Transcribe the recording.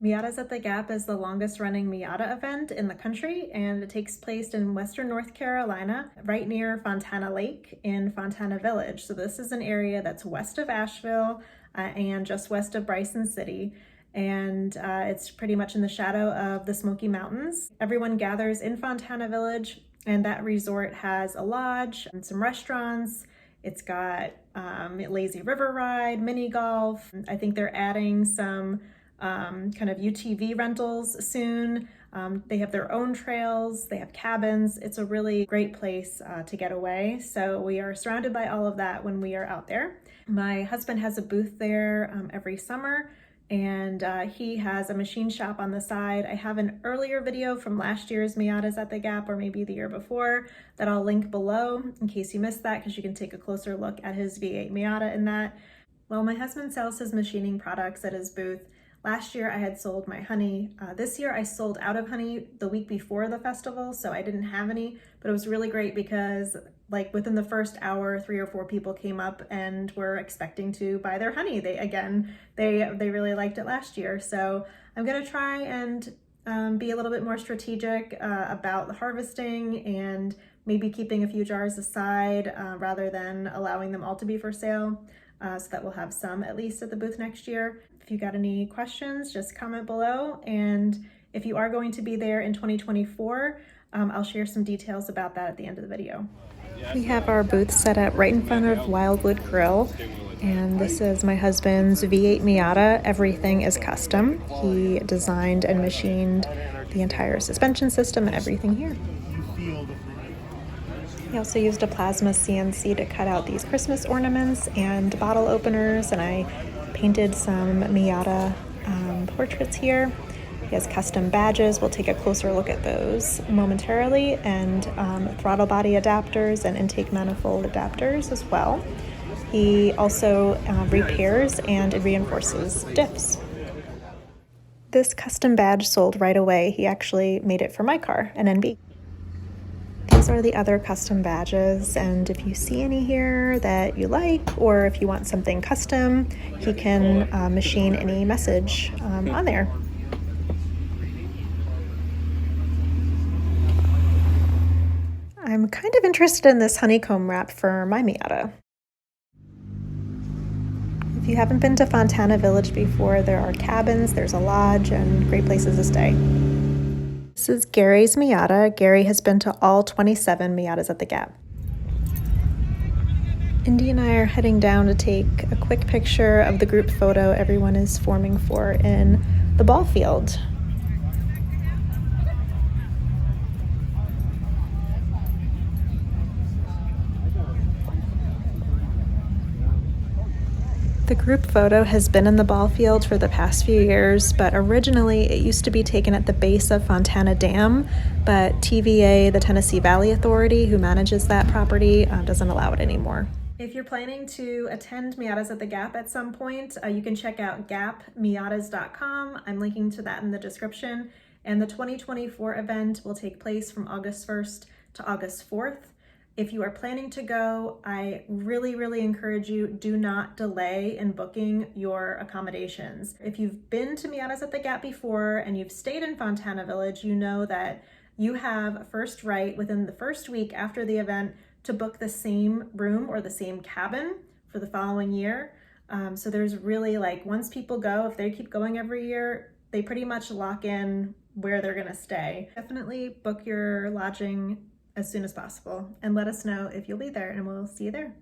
Miatas at the Gap is the longest running Miata event in the country, and it takes place in Western North Carolina, right near Fontana Lake in Fontana Village. So this is an area that's west of Asheville and just west of Bryson City. And it's pretty much in the shadow of the Smoky Mountains. Everyone gathers in Fontana Village, and that resort has a lodge and some restaurants. It's got lazy river ride, mini golf. I think they're adding some kind of UTV rentals soon. They have their own trails, they have cabins. It's a really great place to get away. So we are surrounded by all of that when we are out there. My husband has a booth there every summer, and he has a machine shop on the side. I have an earlier video from last year's Miatas at the Gap, or maybe the year before, that I'll link below in case you missed that, because you can take a closer look at his V8 Miata in that. Well, my husband sells his machining products at his booth. Last year I had sold my honey. This year I sold out of honey the week before the festival, so I didn't have any, but it was really great because like within the first hour, 3 or 4 people came up and were expecting to buy their honey. They really liked it last year. So I'm gonna try and be a little bit more strategic about the harvesting and maybe keeping a few jars aside rather than allowing them all to be for sale. So that we'll have some at least at the booth next year. If you got any questions, just comment below. And if you are going to be there in 2024, I'll share some details about that at the end of the video. We have our booth set up right in front of Wildwood Grill. And this is my husband's V8 Miata. Everything is custom. He designed and machined the entire suspension system and everything here. He also used a plasma CNC to cut out these Christmas ornaments and bottle openers, and I painted some Miata portraits here. He has custom badges. We'll take a closer look at those momentarily, and throttle body adapters and intake manifold adapters as well. He also repairs and reinforces diffs. This custom badge sold right away. He actually made it for my car, an NB. These are the other custom badges, and if you see any here that you like, or if you want something custom, he can machine any message on there. I'm kind of interested in this honeycomb wrap for my Miata. If you haven't been to Fontana Village before, there are cabins, there's a lodge, and great places to stay. This is Gary's Miata. Gary has been to all 27 Miatas at the Gap. Indy and I are heading down to take a quick picture of the group photo everyone is forming for in the ball field. The group photo has been in the ball field for the past few years, but originally it used to be taken at the base of Fontana Dam, but TVA, the Tennessee Valley Authority, who manages that property, doesn't allow it anymore. If you're planning to attend Miatas at the Gap at some point, you can check out gapmiatas.com. I'm linking to that in the description. And the 2024 event will take place from August 1st to August 4th. If you are planning to go, I really encourage you, do not delay in booking your accommodations. If you've been to Miatas at the Gap before and you've stayed in Fontana Village, you know that you have first right within the first week after the event to book the same room or the same cabin for the following year. So there's really, like, once people go, if they keep going every year, they pretty much lock in where they're gonna stay. Definitely book your lodging as soon as possible and let us know if you'll be there, and we'll see you there.